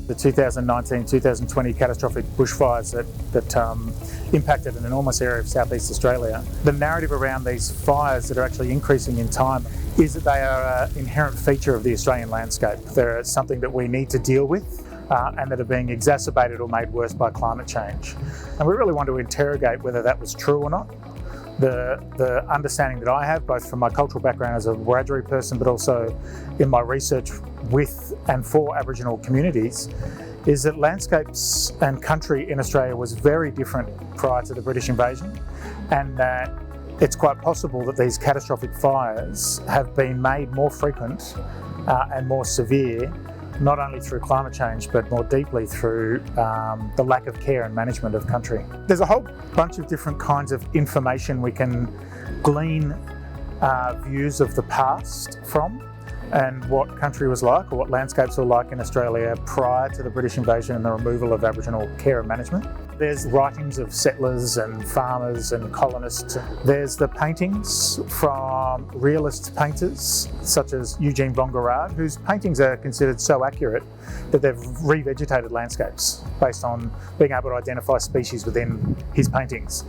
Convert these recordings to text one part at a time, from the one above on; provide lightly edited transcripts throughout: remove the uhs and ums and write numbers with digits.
the 2019-2020 catastrophic bushfires that impacted an enormous area of southeast Australia. The narrative around these fires that are actually increasing in time is that they are an inherent feature of the Australian landscape. They're something that we need to deal with and that are being exacerbated or made worse by climate change. And we really want to interrogate whether that was true or not. The understanding that I have, both from my cultural background as a Wiradjuri person, but also in my research with and for Aboriginal communities, is that landscapes and country in Australia was very different prior to the British invasion, and that it's quite possible that these catastrophic fires have been made more frequent and more severe, not only through climate change, but more deeply through the lack of care and management of country. There's a whole bunch of different kinds of information we can glean views of the past from, and what country was like, or what landscapes were like in Australia prior to the British invasion and the removal of Aboriginal care and management. There's writings of settlers and farmers and colonists. There's the paintings from realist painters such as Eugene Bongorad, whose paintings are considered so accurate that they've revegetated landscapes based on being able to identify species within his paintings.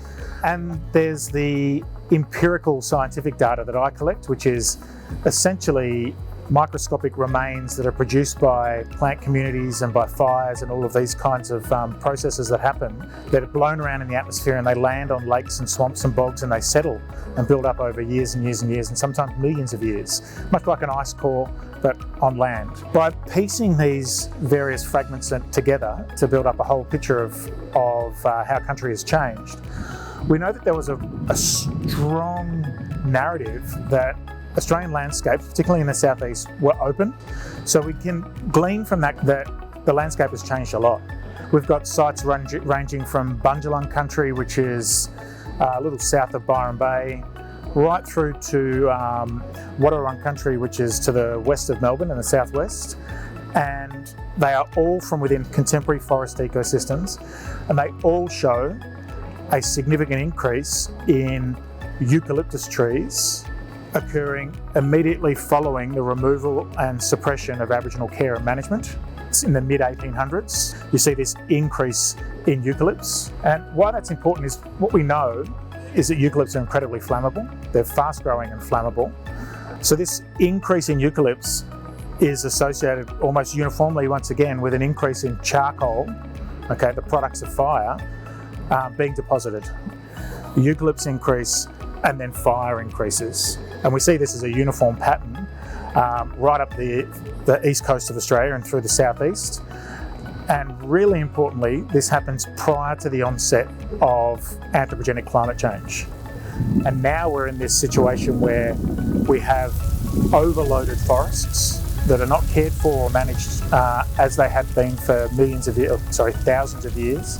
And there's the empirical scientific data that I collect, which is essentially microscopic remains that are produced by plant communities and by fires and all of these kinds of processes that happen, that are blown around in the atmosphere, and they land on lakes and swamps and bogs, and they settle and build up over years and years and years, and sometimes millions of years, much like an ice core but on land. By piecing these various fragments together to build up a whole picture of how country has changed, we know that there was a strong narrative that Australian landscapes, particularly in the southeast, were open. So we can glean from that the landscape has changed a lot. We've got sites ranging from Bundjalung country, which is a little south of Byron Bay, right through to Wadawurrung country, which is to the west of Melbourne in the southwest. And they are all from within contemporary forest ecosystems, and they all show a significant increase in eucalyptus trees occurring immediately following the removal and suppression of Aboriginal care and management. In the mid-1800s, you see this increase in eucalypts. And why that's important is what we know is that eucalypts are incredibly flammable. They're fast-growing and flammable. So this increase in eucalypts is associated almost uniformly, once again, with an increase in charcoal, the products of fire, being deposited. The eucalypts increase, and then fire increases. And we see this as a uniform pattern right up the east coast of Australia and through the southeast. And really importantly, this happens prior to the onset of anthropogenic climate change. And now we're in this situation where we have overloaded forests that are not cared for or managed as they had been for thousands of years.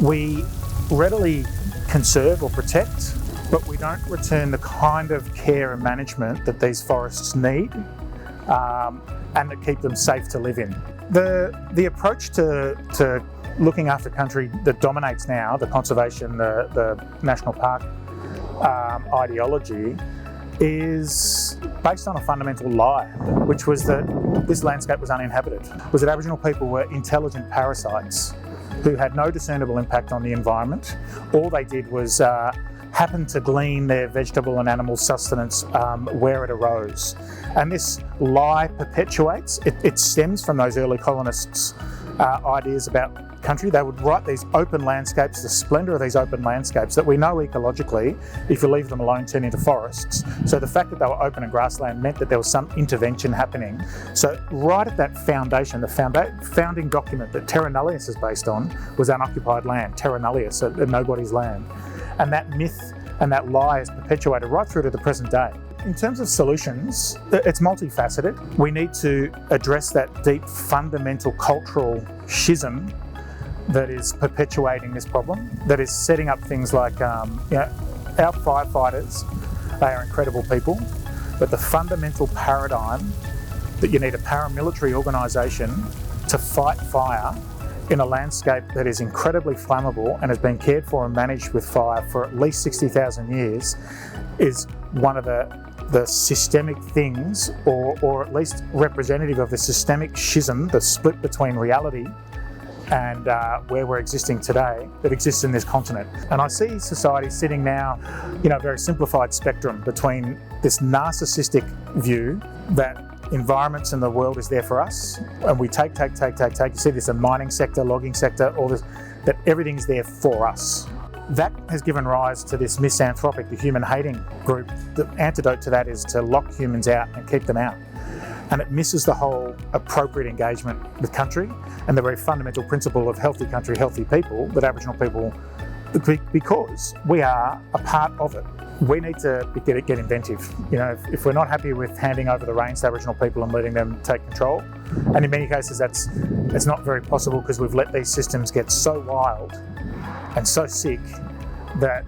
We readily conserve or protect, but we don't return the kind of care and management that these forests need and that keep them safe to live in. The approach to looking after country that dominates now, the conservation, the national park ideology, is based on a fundamental lie, which was that this landscape was uninhabited. It was that Aboriginal people were intelligent parasites who had no discernible impact on the environment. All they did was happen to glean their vegetable and animal sustenance where it arose. And this lie perpetuates. It stems from those early colonists' ideas about country. They would write these open landscapes, the splendour of these open landscapes that we know ecologically, if you leave them alone, turn into forests. So the fact that they were open and grassland meant that there was some intervention happening. So right at that foundation, the founding document that Terra Nullius is based on was unoccupied land, Terra Nullius, nobody's land. And that myth and that lie is perpetuated right through to the present day. In terms of solutions, it's multifaceted. We need to address that deep fundamental cultural schism that is perpetuating this problem, that is setting up things like, our firefighters, they are incredible people, but the fundamental paradigm that you need a paramilitary organisation to fight fire in a landscape that is incredibly flammable and has been cared for and managed with fire for at least 60,000 years is one of the systemic things, or at least representative of the systemic schism, the split between reality and where we're existing today, that exists in this continent. And I see society sitting now in a very simplified spectrum between this narcissistic view that environments and the world is there for us, and we take. You see this in mining sector, logging sector, all this, that everything's there for us. That has given rise to this misanthropic, the human-hating group. The antidote to that is to lock humans out and keep them out. And it misses the whole appropriate engagement with country and the very fundamental principle of healthy country, healthy people, that Aboriginal people, because we are a part of it. We need to get inventive. If we're not happy with handing over the reins to Aboriginal people and letting them take control, and in many cases that's not very possible because we've let these systems get so wild and so sick that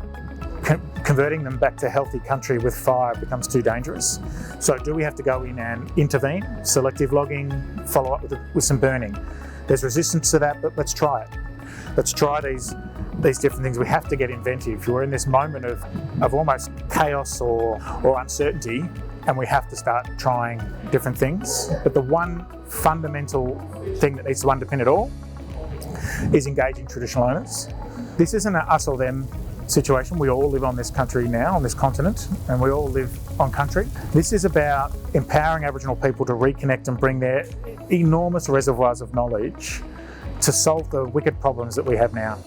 converting them back to healthy country with fire becomes too dangerous. So do we have to go in and intervene? Selective logging, follow up with some burning. There's resistance to that, but let's try it. Let's try these different things. We have to get inventive. We're in this moment of almost chaos or uncertainty, and we have to start trying different things. But the one fundamental thing that needs to underpin it all is engaging traditional owners. This isn't an us or them situation. We all live on this country now, on this continent, and we all live on country. This is about empowering Aboriginal people to reconnect and bring their enormous reservoirs of knowledge to solve the wicked problems that we have now.